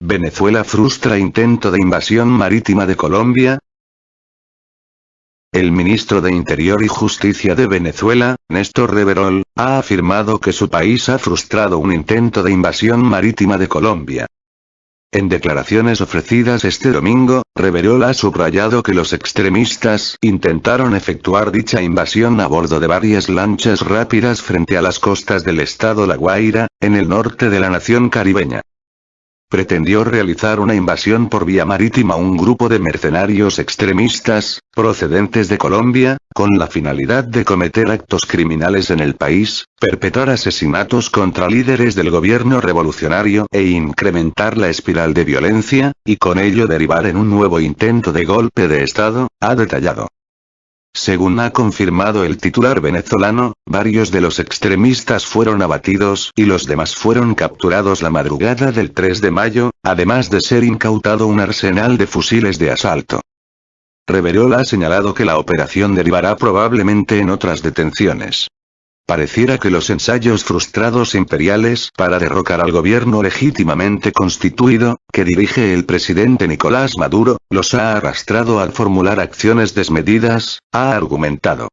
Venezuela frustra intento de invasión marítima de Colombia. El ministro de Interior y Justicia de Venezuela, Néstor Reverol, ha afirmado que su país ha frustrado un intento de invasión marítima de Colombia. En declaraciones ofrecidas este domingo, Reverol ha subrayado que los extremistas intentaron efectuar dicha invasión a bordo de varias lanchas rápidas frente a las costas del estado La Guaira, en el norte de la nación caribeña. Pretendió realizar una invasión por vía marítima un grupo de mercenarios extremistas, procedentes de Colombia, con la finalidad de cometer actos criminales en el país, perpetrar asesinatos contra líderes del gobierno revolucionario e incrementar la espiral de violencia, y con ello derivar en un nuevo intento de golpe de Estado, ha detallado. Según ha confirmado el titular venezolano, varios de los extremistas fueron abatidos y los demás fueron capturados la madrugada del 3 de mayo, además de ser incautado un arsenal de fusiles de asalto. Reverol ha señalado que la operación derivará probablemente en otras detenciones. Pareciera que los ensayos frustrados imperiales para derrocar al gobierno legítimamente constituido, que dirige el presidente Nicolás Maduro, los ha arrastrado a formular acciones desmedidas, ha argumentado.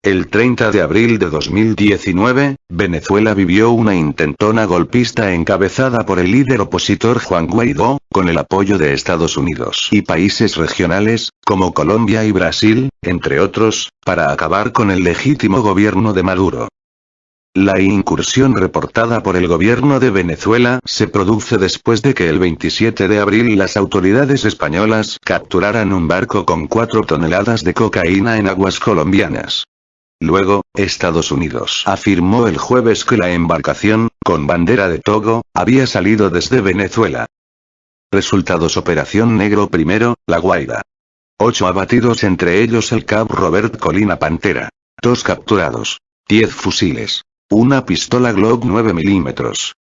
El 30 de abril de 2019, Venezuela vivió una intentona golpista encabezada por el líder opositor Juan Guaidó, con el apoyo de Estados Unidos y países regionales, como Colombia y Brasil, entre otros, para acabar con el legítimo gobierno de Maduro. La incursión reportada por el gobierno de Venezuela se produce después de que el 27 de abril las autoridades españolas capturaran un barco con 4 toneladas de cocaína en aguas colombianas. Luego, Estados Unidos afirmó el jueves que la embarcación, con bandera de Togo, había salido desde Venezuela. Resultados: Operación Negro I, La Guaira. 8 abatidos, entre ellos el cabo Robert Colina Pantera. 2 capturados. 10 fusiles. Una pistola Glock 9 mm.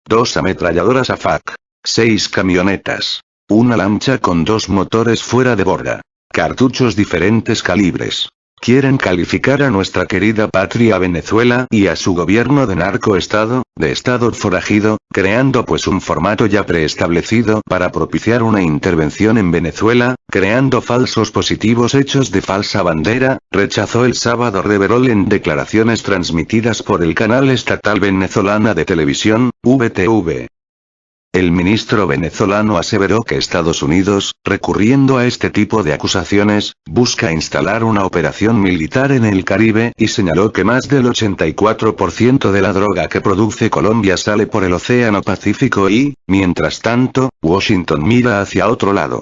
2 ametralladoras AFAC. 6 camionetas. Una lancha con 2 motores fuera de borda. Cartuchos diferentes calibres. Quieren calificar a nuestra querida patria Venezuela y a su gobierno de narcoestado, de estado forajido, creando pues un formato ya preestablecido para propiciar una intervención en Venezuela, creando falsos positivos hechos de falsa bandera, rechazó el sábado Reverol en declaraciones transmitidas por el canal estatal venezolana de televisión, VTV. El ministro venezolano aseveró que Estados Unidos, recurriendo a este tipo de acusaciones, busca instalar una operación militar en el Caribe y señaló que más del 84% de la droga que produce Colombia sale por el Océano Pacífico y, mientras tanto, Washington mira hacia otro lado.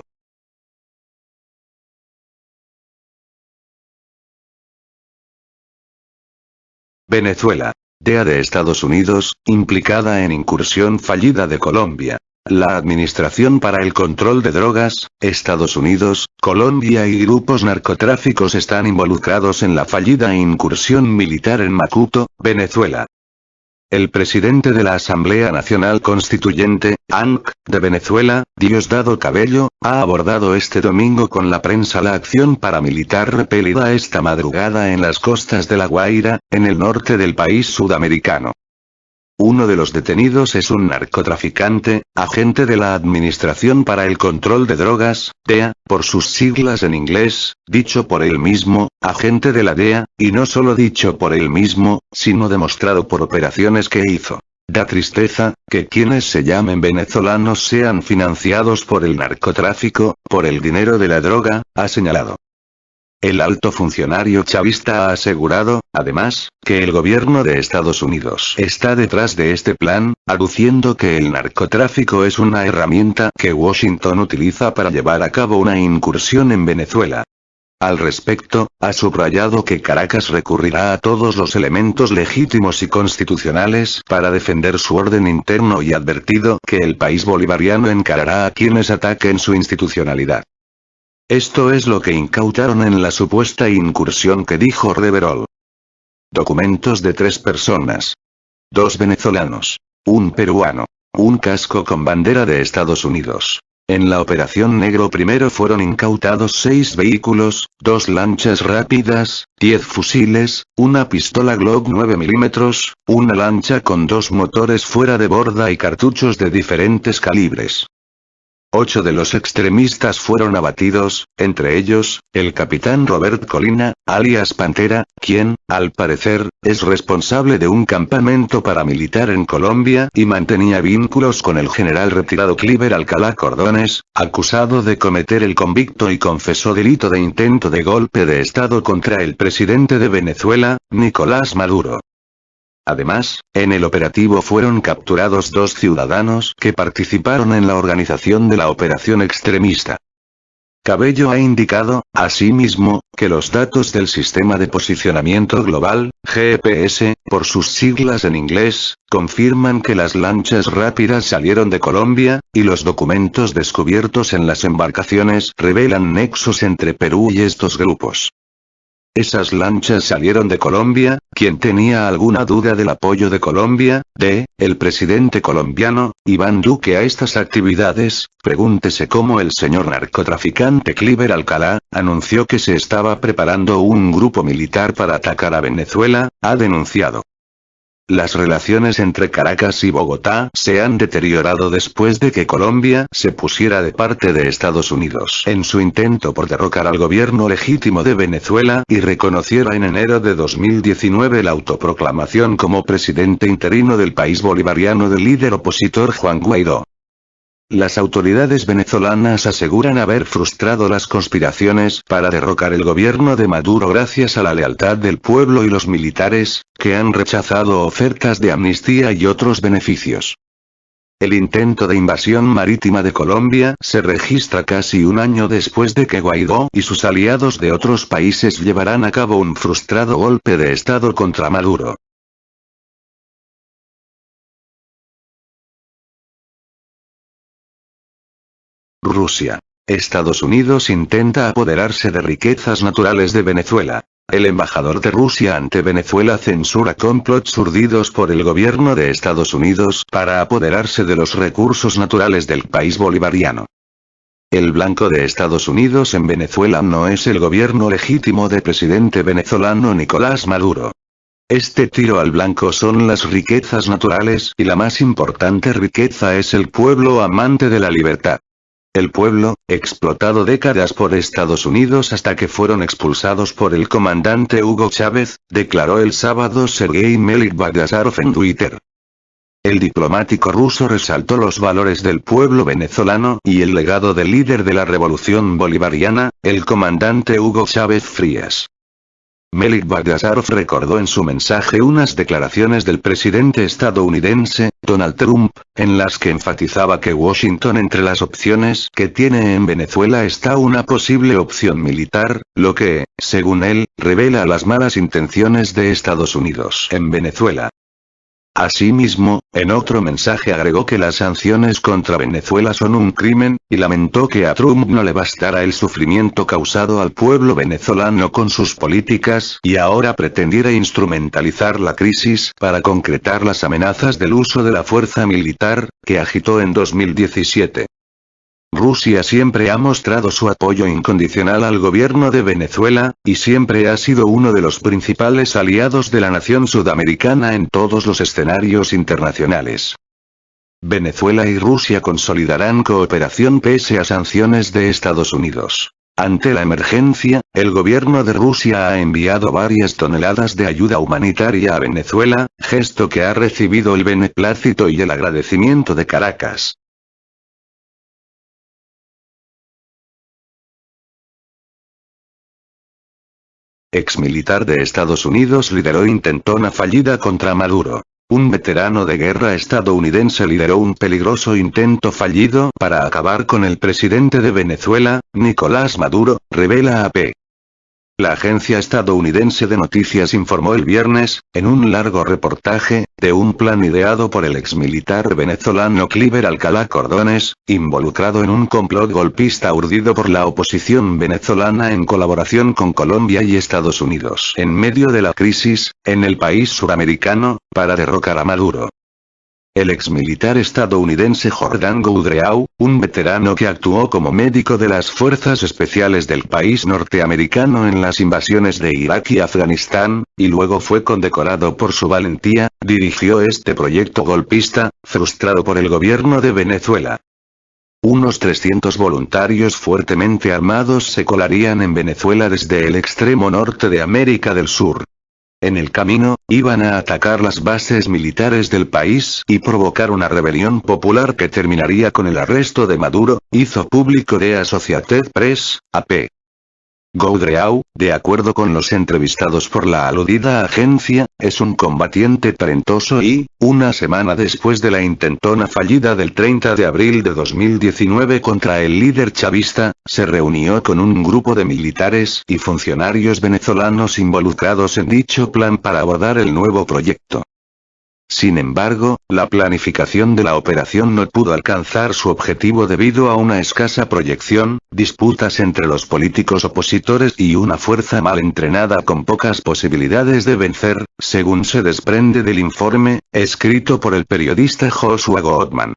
Venezuela. DEA de Estados Unidos, implicada en incursión fallida de Colombia. La Administración para el Control de Drogas, Estados Unidos, Colombia y grupos narcotráficos están involucrados en la fallida incursión militar en Macuto, Venezuela. El presidente de la Asamblea Nacional Constituyente, ANC, de Venezuela, Diosdado Cabello, ha abordado este domingo con la prensa la acción paramilitar repelida esta madrugada en las costas de La Guaira, en el norte del país sudamericano. Uno de los detenidos es un narcotraficante, agente de la Administración para el Control de Drogas, DEA, por sus siglas en inglés, dicho por él mismo, agente de la DEA, y no solo dicho por él mismo, sino demostrado por operaciones que hizo. Da tristeza, que quienes se llamen venezolanos sean financiados por el narcotráfico, por el dinero de la droga, ha señalado. El alto funcionario chavista ha asegurado, además, que el gobierno de Estados Unidos está detrás de este plan, aduciendo que el narcotráfico es una herramienta que Washington utiliza para llevar a cabo una incursión en Venezuela. Al respecto, ha subrayado que Caracas recurrirá a todos los elementos legítimos y constitucionales para defender su orden interno y advertido que el país bolivariano encarará a quienes ataquen su institucionalidad. Esto es lo que incautaron en la supuesta incursión que dijo Reverol. Documentos de 3 personas. 2 venezolanos. 1 peruano. Un casco con bandera de Estados Unidos. En la Operación Negro I fueron incautados 6 vehículos, 2 lanchas rápidas, 10 fusiles, una pistola Glock 9 mm, una lancha con 2 motores fuera de borda y cartuchos de diferentes calibres. 8 de los extremistas fueron abatidos, entre ellos, el capitán Robert Colina, alias Pantera, quien, al parecer, es responsable de un campamento paramilitar en Colombia y mantenía vínculos con el general retirado Cliver Alcalá Cordones, acusado de cometer el convicto y confeso delito de intento de golpe de Estado contra el presidente de Venezuela, Nicolás Maduro. Además, en el operativo fueron capturados 2 ciudadanos que participaron en la organización de la operación extremista. Cabello ha indicado, asimismo, que los datos del Sistema de Posicionamiento Global, GPS, por sus siglas en inglés, confirman que las lanchas rápidas salieron de Colombia, y los documentos descubiertos en las embarcaciones revelan nexos entre Perú y estos grupos. Esas lanchas salieron de Colombia. ¿Quién tenía alguna duda del apoyo de Colombia, el presidente colombiano, Iván Duque a estas actividades? Pregúntese cómo el señor narcotraficante Cliver Alcalá, anunció que se estaba preparando un grupo militar para atacar a Venezuela, ha denunciado. Las relaciones entre Caracas y Bogotá se han deteriorado después de que Colombia se pusiera de parte de Estados Unidos en su intento por derrocar al gobierno legítimo de Venezuela y reconociera en enero de 2019 la autoproclamación como presidente interino del país bolivariano del líder opositor Juan Guaidó. Las autoridades venezolanas aseguran haber frustrado las conspiraciones para derrocar el gobierno de Maduro gracias a la lealtad del pueblo y los militares, que han rechazado ofertas de amnistía y otros beneficios. El intento de invasión marítima de Colombia se registra casi un año después de que Guaidó y sus aliados de otros países llevaran a cabo un frustrado golpe de Estado contra Maduro. Rusia. Estados Unidos intenta apoderarse de riquezas naturales de Venezuela. El embajador de Rusia ante Venezuela censura complots urdidos por el gobierno de Estados Unidos para apoderarse de los recursos naturales del país bolivariano. El blanco de Estados Unidos en Venezuela no es el gobierno legítimo del presidente venezolano Nicolás Maduro. Este tiro al blanco son las riquezas naturales y la más importante riqueza es el pueblo amante de la libertad. El pueblo, explotado décadas por Estados Unidos hasta que fueron expulsados por el comandante Hugo Chávez, declaró el sábado Sergei Melik Bagassarov en Twitter. El diplomático ruso resaltó los valores del pueblo venezolano y el legado del líder de la revolución bolivariana, el comandante Hugo Chávez Frías. Melik Bagassarov recordó en su mensaje unas declaraciones del presidente estadounidense, Donald Trump, en las que enfatizaba que Washington entre las opciones que tiene en Venezuela está una posible opción militar, lo que, según él, revela las malas intenciones de Estados Unidos en Venezuela. Asimismo, en otro mensaje agregó que las sanciones contra Venezuela son un crimen, y lamentó que a Trump no le bastara el sufrimiento causado al pueblo venezolano con sus políticas y ahora pretendiera instrumentalizar la crisis para concretar las amenazas del uso de la fuerza militar, que agitó en 2017. Rusia siempre ha mostrado su apoyo incondicional al gobierno de Venezuela, y siempre ha sido uno de los principales aliados de la nación sudamericana en todos los escenarios internacionales. Venezuela y Rusia consolidarán cooperación pese a sanciones de Estados Unidos. Ante la emergencia, el gobierno de Rusia ha enviado varias toneladas de ayuda humanitaria a Venezuela, gesto que ha recibido el beneplácito y el agradecimiento de Caracas. Exmilitar de Estados Unidos lideró intentona fallida contra Maduro. Un veterano de guerra estadounidense lideró un peligroso intento fallido para acabar con el presidente de Venezuela, Nicolás Maduro, revela AP. La agencia estadounidense de noticias informó el viernes, en un largo reportaje, de un plan ideado por el exmilitar venezolano Cliver Alcalá Cordones, involucrado en un complot golpista urdido por la oposición venezolana en colaboración con Colombia y Estados Unidos en medio de la crisis, en el país suramericano, para derrocar a Maduro. El exmilitar estadounidense Jordan Goudreau, un veterano que actuó como médico de las fuerzas especiales del país norteamericano en las invasiones de Irak y Afganistán, y luego fue condecorado por su valentía, dirigió este proyecto golpista, frustrado por el gobierno de Venezuela. Unos 300 voluntarios fuertemente armados se colarían en Venezuela desde el extremo norte de América del Sur. En el camino, iban a atacar las bases militares del país y provocar una rebelión popular que terminaría con el arresto de Maduro, hizo público The Associated Press, AP. Goudreau, de acuerdo con los entrevistados por la aludida agencia, es un combatiente talentoso y, una semana después de la intentona fallida del 30 de abril de 2019 contra el líder chavista, se reunió con un grupo de militares y funcionarios venezolanos involucrados en dicho plan para abordar el nuevo proyecto. Sin embargo, la planificación de la operación no pudo alcanzar su objetivo debido a una escasa proyección, disputas entre los políticos opositores y una fuerza mal entrenada con pocas posibilidades de vencer, según se desprende del informe, escrito por el periodista Joshua Goldman.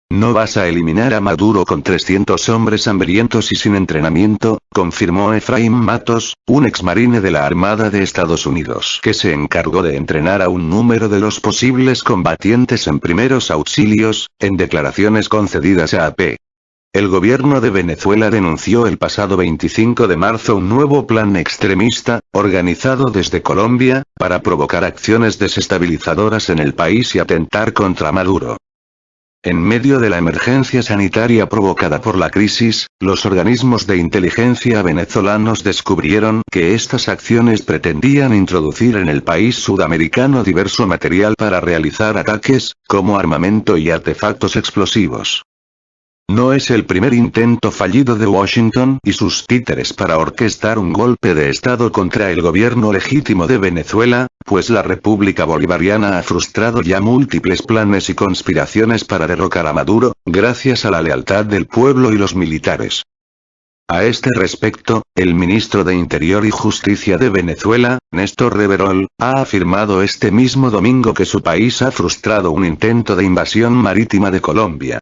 No vas a eliminar a Maduro con 300 hombres hambrientos y sin entrenamiento, confirmó Efraín Matos, un exmarine de la Armada de Estados Unidos que se encargó de entrenar a un número de los posibles combatientes en primeros auxilios, en declaraciones concedidas a AP. El gobierno de Venezuela denunció el pasado 25 de marzo un nuevo plan extremista, organizado desde Colombia, para provocar acciones desestabilizadoras en el país y atentar contra Maduro. En medio de la emergencia sanitaria provocada por la crisis, los organismos de inteligencia venezolanos descubrieron que estas acciones pretendían introducir en el país sudamericano diverso material para realizar ataques, como armamento y artefactos explosivos. No es el primer intento fallido de Washington y sus títeres para orquestar un golpe de Estado contra el gobierno legítimo de Venezuela, pues la República Bolivariana ha frustrado ya múltiples planes y conspiraciones para derrocar a Maduro, gracias a la lealtad del pueblo y los militares. A este respecto, el ministro de Interior y Justicia de Venezuela, Néstor Reverol, ha afirmado este mismo domingo que su país ha frustrado un intento de invasión marítima de Colombia.